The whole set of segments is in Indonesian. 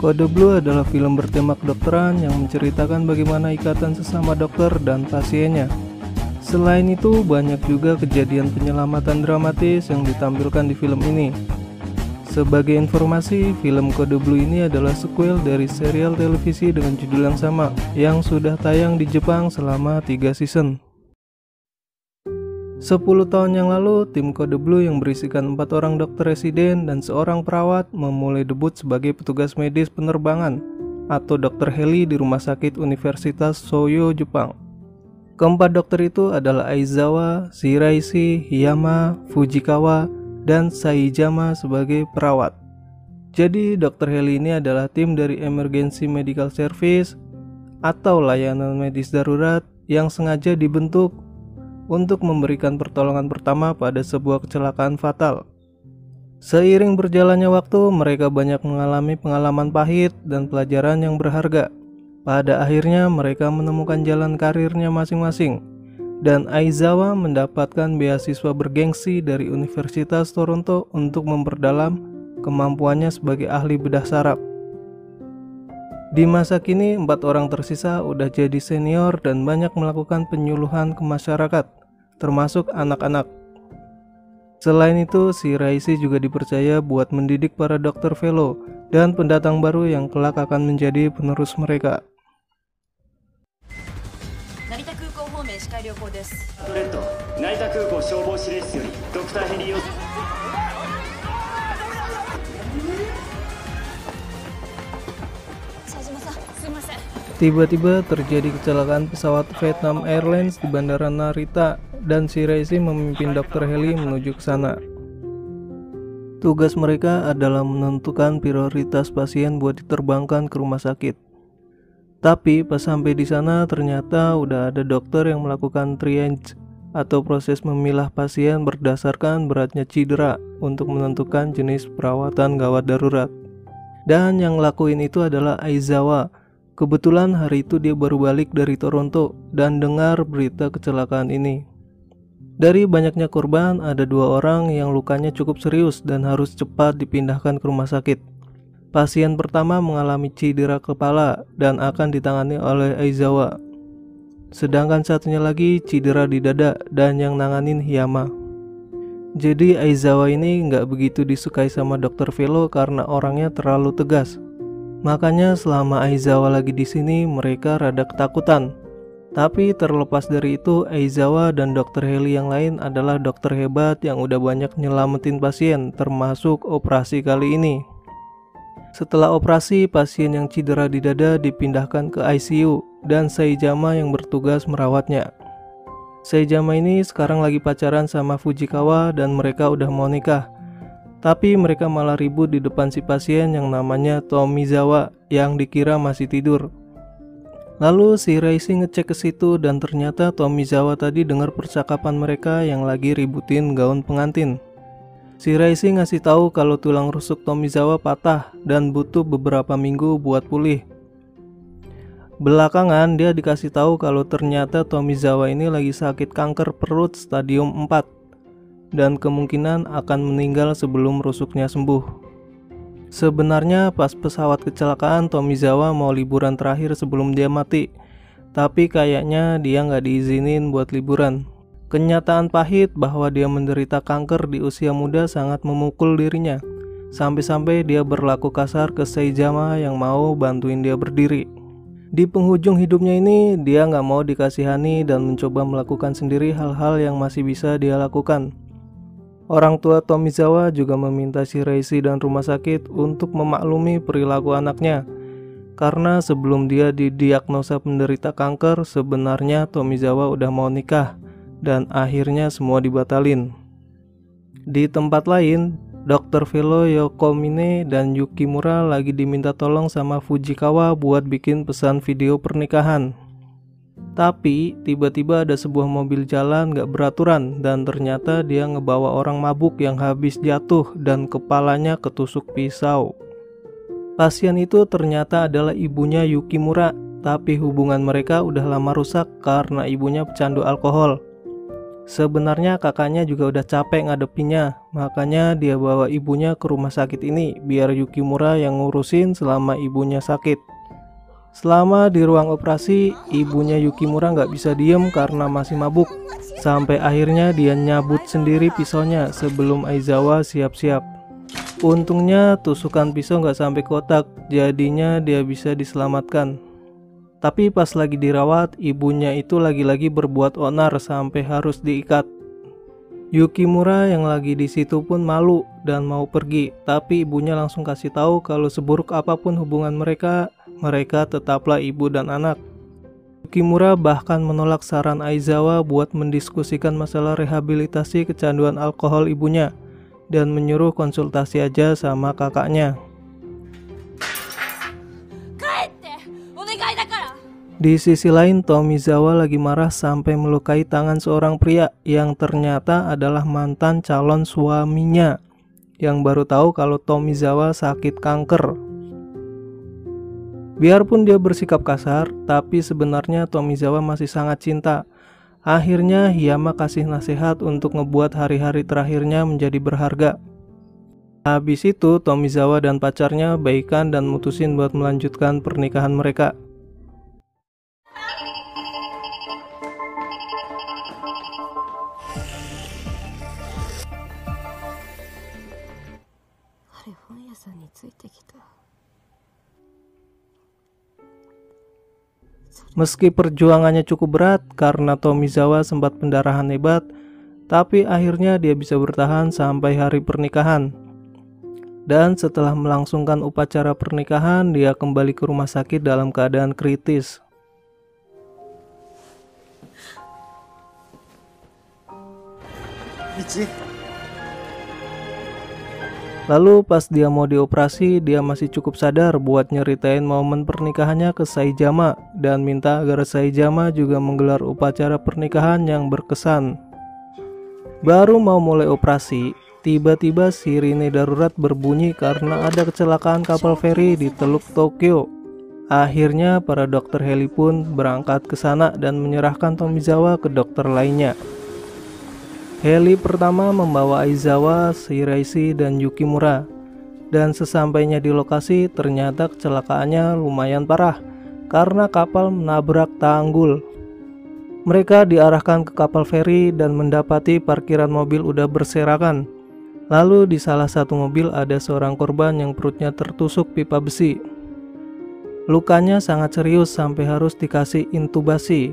Kode Blue adalah film bertema kedokteran yang menceritakan bagaimana ikatan sesama dokter dan pasiennya. Selain itu, banyak juga kejadian penyelamatan dramatis yang ditampilkan di film ini. Sebagai informasi, film Kode Blue ini adalah sequel dari serial televisi dengan judul yang sama, yang sudah tayang di Jepang selama 3 season. 10 tahun yang lalu, tim Kode Blue yang berisikan 4 orang dokter residen dan seorang perawat memulai debut sebagai petugas medis penerbangan atau dokter heli di Rumah Sakit Universitas Soyo, Jepang. Keempat dokter itu adalah Aizawa, Shiraishi, Hiyama, Fujikawa, dan Saijama sebagai perawat. Jadi dokter heli ini adalah tim dari Emergency Medical Service atau layanan medis darurat yang sengaja dibentuk untuk memberikan pertolongan pertama pada sebuah kecelakaan fatal. Seiring berjalannya waktu, mereka banyak mengalami pengalaman pahit dan pelajaran yang berharga. Pada akhirnya mereka menemukan jalan karirnya masing-masing, dan Aizawa mendapatkan beasiswa bergengsi dari Universitas Toronto untuk memperdalam kemampuannya sebagai ahli bedah saraf. Di masa kini, 4 orang tersisa udah jadi senior dan banyak melakukan penyuluhan ke masyarakat, termasuk anak-anak. Selain itu, Shiraishi juga dipercaya buat mendidik para dokter fellow dan pendatang baru yang kelak akan menjadi penerus mereka. Tiba-tiba terjadi kecelakaan pesawat Vietnam Airlines di Bandara Narita dan Shiraishi memimpin dokter heli menuju ke sana. Tugas mereka adalah menentukan prioritas pasien buat diterbangkan ke rumah sakit. Tapi pas sampai di sana ternyata udah ada dokter yang melakukan triage atau proses memilah pasien berdasarkan beratnya cedera untuk menentukan jenis perawatan gawat darurat. Dan yang lakuin itu adalah Aizawa. Kebetulan hari itu dia baru balik dari Toronto dan dengar berita kecelakaan ini. Dari banyaknya korban, ada 2 orang yang lukanya cukup serius dan harus cepat dipindahkan ke rumah sakit. Pasien pertama mengalami cedera kepala dan akan ditangani oleh Aizawa. Sedangkan satunya lagi cedera di dada dan yang nanganin Hiyama. Jadi Aizawa ini nggak begitu disukai sama dokter fellow karena orangnya terlalu tegas. Makanya selama Aizawa lagi di sini mereka rada ketakutan. Tapi terlepas dari itu, Aizawa dan dokter heli yang lain adalah dokter hebat yang udah banyak nyelamatin pasien, termasuk operasi kali ini. Setelah operasi, pasien yang cedera di dada dipindahkan ke ICU dan Saijama yang bertugas merawatnya. Saijama ini sekarang lagi pacaran sama Fujikawa dan mereka udah mau nikah. Tapi mereka malah ribut di depan si pasien yang namanya Tomizawa yang dikira masih tidur. Lalu Shiraishi ngecek ke situ dan ternyata Tomizawa tadi dengar percakapan mereka yang lagi ributin gaun pengantin. Shiraishi ngasih tahu kalau tulang rusuk Tomizawa patah dan butuh beberapa minggu buat pulih. Belakangan dia dikasih tahu kalau ternyata Tomizawa ini lagi sakit kanker perut stadium 4. Dan kemungkinan akan meninggal sebelum rusuknya sembuh. Sebenarnya pas pesawat kecelakaan, Tomizawa mau liburan terakhir sebelum dia mati. Tapi kayaknya dia nggak diizinin buat liburan. Kenyataan pahit bahwa dia menderita kanker di usia muda sangat memukul dirinya. Sampai-sampai dia berlaku kasar ke Saijama yang mau bantuin dia berdiri. Di penghujung hidupnya ini, dia nggak mau dikasihani dan mencoba melakukan sendiri hal-hal yang masih bisa dia lakukan. Orang tua Tomizawa juga meminta Shiraishi dan rumah sakit untuk memaklumi perilaku anaknya. Karena sebelum dia didiagnosa penderita kanker, sebenarnya Tomizawa udah mau nikah dan akhirnya semua dibatalin. Di tempat lain, Dr. fellow Yokomine dan Yukimura lagi diminta tolong sama Fujikawa buat bikin pesan video pernikahan. Tapi tiba-tiba ada sebuah mobil jalan gak beraturan dan ternyata dia ngebawa orang mabuk yang habis jatuh dan kepalanya ketusuk pisau. Pasien itu ternyata adalah ibunya Yukimura, tapi hubungan mereka udah lama rusak karena ibunya pecandu alkohol. Sebenarnya kakaknya juga udah capek ngadepinnya, makanya dia bawa ibunya ke rumah sakit ini biar Yukimura yang ngurusin selama ibunya sakit. Selama di ruang operasi, ibunya Yukimura nggak bisa diem karena masih mabuk. Sampai akhirnya dia nyabut sendiri pisaunya sebelum Aizawa siap-siap. Untungnya tusukan pisau nggak sampai kotak, jadinya dia bisa diselamatkan. Tapi pas lagi dirawat, ibunya itu lagi-lagi berbuat onar sampai harus diikat. Yukimura yang lagi di situ pun malu dan mau pergi, tapi ibunya langsung kasih tahu kalau seburuk apapun hubungan mereka, mereka tetaplah ibu dan anak. Yukimura bahkan menolak saran Aizawa buat mendiskusikan masalah rehabilitasi kecanduan alkohol ibunya dan menyuruh konsultasi aja sama kakaknya. Di sisi lain, Tomizawa lagi marah sampai melukai tangan seorang pria yang ternyata adalah mantan calon suaminya yang baru tahu kalau Tomizawa sakit kanker. Biarpun dia bersikap kasar, tapi sebenarnya Tomizawa masih sangat cinta. Akhirnya Hiyama kasih nasihat untuk ngebuat hari-hari terakhirnya menjadi berharga. Habis itu Tomizawa dan pacarnya baikan dan mutusin buat melanjutkan pernikahan mereka. Meski perjuangannya cukup berat karena Tomizawa sempat pendarahan hebat, tapi akhirnya dia bisa bertahan sampai hari pernikahan. Dan setelah melangsungkan upacara pernikahan, dia kembali ke rumah sakit dalam keadaan kritis. Lalu pas dia mau dioperasi, dia masih cukup sadar buat nyeritain momen pernikahannya ke Saejama dan minta agar Saejama juga menggelar upacara pernikahan yang berkesan. Baru mau mulai operasi, tiba-tiba sirine darurat berbunyi karena ada kecelakaan kapal feri di Teluk Tokyo. Akhirnya para dokter heli pun berangkat ke sana dan menyerahkan Tomizawa ke dokter lainnya. Heli pertama membawa Aizawa, Shiraishi, dan Yukimura. Dan sesampainya di lokasi, ternyata kecelakaannya lumayan parah karena kapal menabrak tanggul. Mereka diarahkan ke kapal feri dan mendapati parkiran mobil udah berserakan. Lalu di salah satu mobil ada seorang korban yang perutnya tertusuk pipa besi. Lukanya sangat serius sampai harus dikasih intubasi.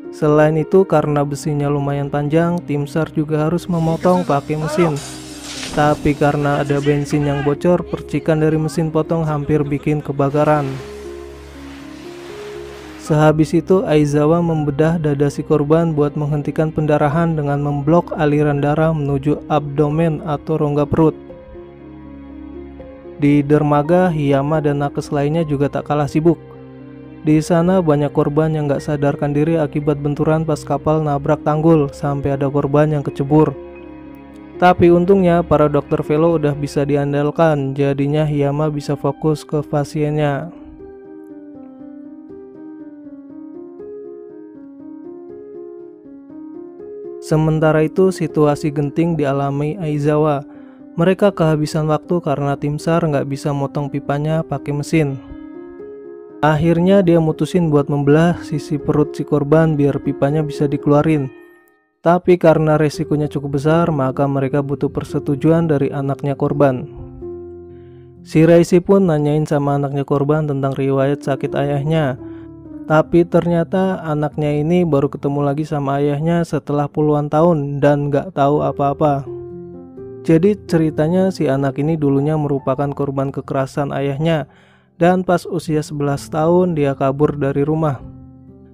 Selain itu, karena besinya lumayan panjang, tim SAR juga harus memotong pakai mesin. Tapi karena ada bensin yang bocor, percikan dari mesin potong hampir bikin kebakaran. Sehabis itu, Aizawa membedah dada si korban buat menghentikan pendarahan dengan memblok aliran darah menuju abdomen atau rongga perut. Di dermaga, Hiyama dan nakes lainnya juga tak kalah sibuk. Di sana banyak korban yang gak sadarkan diri akibat benturan pas kapal nabrak tanggul, sampai ada korban yang kecebur. Tapi untungnya para dokter velo udah bisa diandalkan, jadinya Hiyama bisa fokus ke pasiennya. Sementara itu situasi genting dialami Aizawa. Mereka kehabisan waktu karena tim SAR gak bisa motong pipanya pakai mesin. Akhirnya dia mutusin buat membelah sisi perut si korban biar pipanya bisa dikeluarin. Tapi karena resikonya cukup besar, maka mereka butuh persetujuan dari anaknya korban. Shiraishi pun nanyain sama anaknya korban tentang riwayat sakit ayahnya. Tapi ternyata anaknya ini baru ketemu lagi sama ayahnya setelah puluhan tahun dan gak tahu apa-apa. Jadi ceritanya si anak ini dulunya merupakan korban kekerasan ayahnya. Dan pas usia 11 tahun dia kabur dari rumah.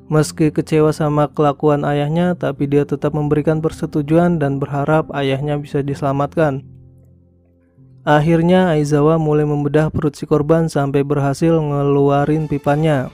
Meski kecewa sama kelakuan ayahnya, tapi dia tetap memberikan persetujuan dan berharap ayahnya bisa diselamatkan. Akhirnya Aizawa mulai membedah perut si korban sampai berhasil ngeluarin pipanya.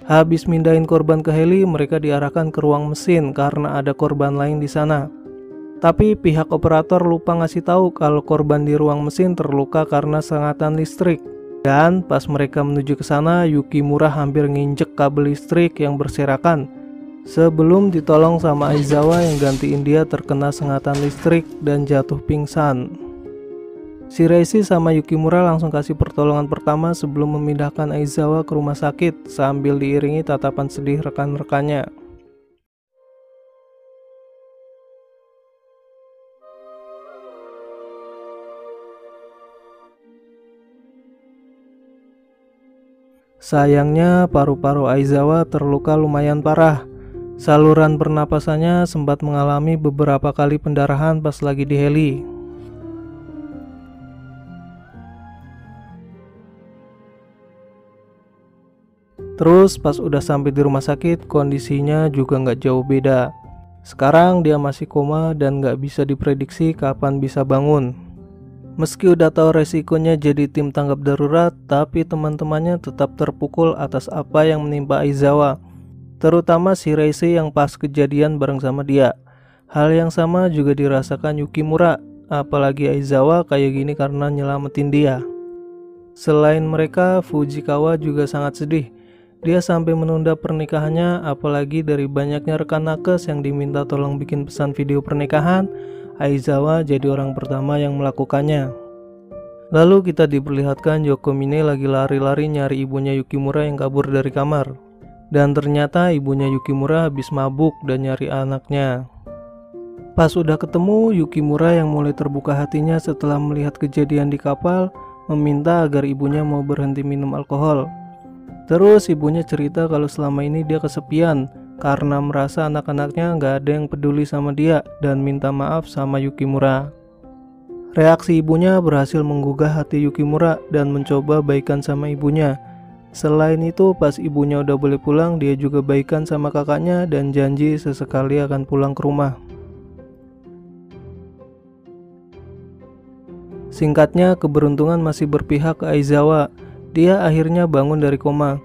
Habis mindahin korban ke heli, mereka diarahkan ke ruang mesin karena ada korban lain di sana. Tapi pihak operator lupa ngasih tahu kalau korban di ruang mesin terluka karena sengatan listrik. Dan pas mereka menuju ke sana, Yukimura hampir nginjek kabel listrik yang berserakan sebelum ditolong sama Aizawa yang gantiin dia terkena sengatan listrik dan jatuh pingsan. Shiraishi sama Yukimura langsung kasih pertolongan pertama sebelum memindahkan Aizawa ke rumah sakit sambil diiringi tatapan sedih rekan-rekannya. Sayangnya paru-paru Aizawa terluka lumayan parah. Saluran pernapasannya sempat mengalami beberapa kali pendarahan pas lagi di heli. Terus pas udah sampai di rumah sakit, kondisinya juga nggak jauh beda. Sekarang dia masih koma dan nggak bisa diprediksi kapan bisa bangun. Meski udah tahu resikonya jadi tim tanggap darurat, tapi teman-temannya tetap terpukul atas apa yang menimpa Aizawa, terutama Shiraishi yang pas kejadian bareng sama dia. Hal yang sama juga dirasakan Yukimura, apalagi Aizawa kayak gini karena nyelamatin dia. Selain mereka, Fujikawa juga sangat sedih. Dia sampai menunda pernikahannya, apalagi dari banyaknya rekan nakes yang diminta tolong bikin pesan video pernikahan, Aizawa jadi orang pertama yang melakukannya. Lalu kita diperlihatkan Yokomine lagi lari-lari nyari ibunya Yukimura yang kabur dari kamar. Dan ternyata ibunya Yukimura habis mabuk dan nyari anaknya. Pas udah ketemu, Yukimura yang mulai terbuka hatinya setelah melihat kejadian di kapal, meminta agar ibunya mau berhenti minum alkohol. Terus ibunya cerita kalau selama ini dia kesepian karena merasa anak-anaknya nggak ada yang peduli sama dia dan minta maaf sama Yukimura. Reaksi ibunya berhasil menggugah hati Yukimura dan mencoba baikan sama ibunya. Selain itu, pas ibunya udah boleh pulang, dia juga baikan sama kakaknya dan janji sesekali akan pulang ke rumah. Singkatnya, keberuntungan masih berpihak ke Aizawa. Dia akhirnya bangun dari koma.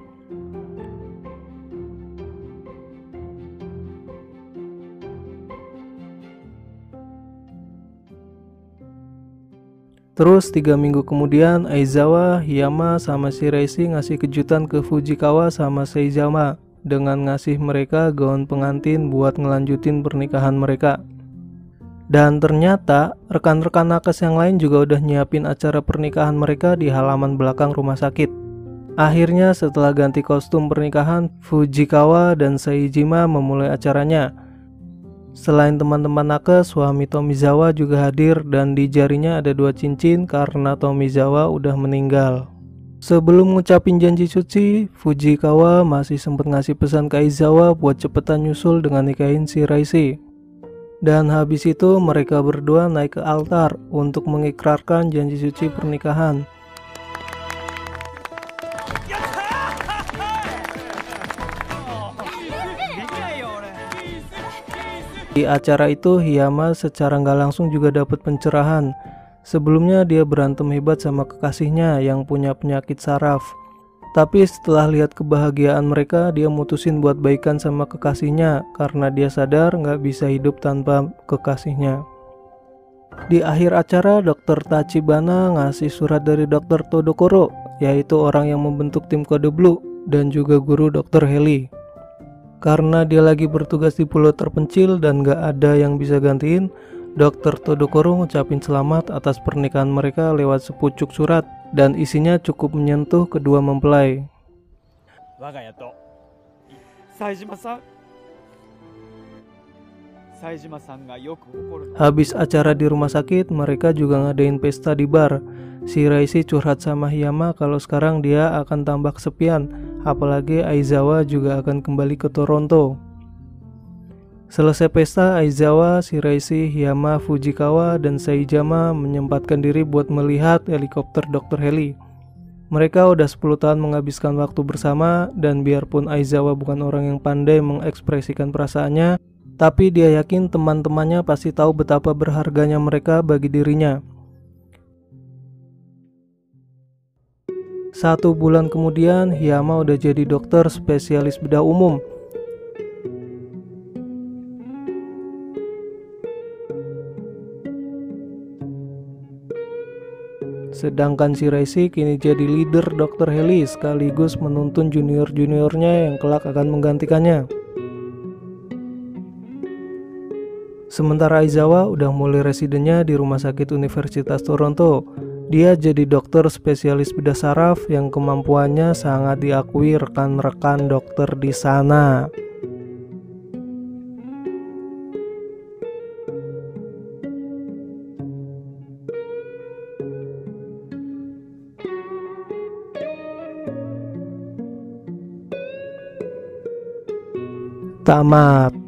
Terus 3 minggu kemudian, Aizawa, Hiyama, sama Shiraishi ngasih kejutan ke Fujikawa sama Seizama dengan ngasih mereka gaun pengantin buat ngelanjutin pernikahan mereka. Dan ternyata rekan-rekan nakes yang lain juga udah nyiapin acara pernikahan mereka di halaman belakang rumah sakit. Akhirnya setelah ganti kostum pernikahan, Fujikawa dan Seijima memulai acaranya. Selain teman-teman nakes, suami Tomizawa juga hadir dan di jarinya ada 2 cincin karena Tomizawa udah meninggal. Sebelum ngucapin janji suci, Fujikawa masih sempat ngasih pesan ke Aizawa buat cepetan nyusul dengan nikahin Shiraishi. Dan habis itu mereka berdua naik ke altar untuk mengikrarkan janji suci pernikahan. Di acara itu, Hiyama secara nggak langsung juga dapat pencerahan. Sebelumnya dia berantem hebat sama kekasihnya yang punya penyakit saraf. Tapi setelah lihat kebahagiaan mereka, dia mutusin buat baikan sama kekasihnya karena dia sadar nggak bisa hidup tanpa kekasihnya. Di akhir acara, Dr. Tachibana ngasih surat dari Dr. Todokoro, yaitu orang yang membentuk tim Kode Blue, dan juga guru Dr. Heli. Karena dia lagi bertugas di pulau terpencil dan nggak ada yang bisa gantiin, Dr. Todokoro ngucapin selamat atas pernikahan mereka lewat sepucuk surat. Dan isinya cukup menyentuh kedua mempelai. Habis acara di rumah sakit, mereka juga ngadain pesta di bar. Shiraishi curhat sama Hiyama kalau sekarang dia akan tambah kesepian, apalagi Aizawa juga akan kembali ke Toronto. Selesai pesta, Aizawa, Shiraishi, Hiyama, Fujikawa, dan Seijama menyempatkan diri buat melihat helikopter Dr. Heli. Mereka udah 10 tahun menghabiskan waktu bersama, dan biarpun Aizawa bukan orang yang pandai mengekspresikan perasaannya, tapi dia yakin teman-temannya pasti tahu betapa berharganya mereka bagi dirinya. 1 bulan kemudian, Hyama udah jadi dokter spesialis bedah umum. Sedangkan Shiraishi kini jadi leader Dr. Heli sekaligus menuntun junior-juniornya yang kelak akan menggantikannya. Sementara Aizawa udah mulai residennya di Rumah Sakit Universitas Toronto. Dia jadi dokter spesialis bedah saraf yang kemampuannya sangat diakui rekan-rekan dokter di sana. Tamat.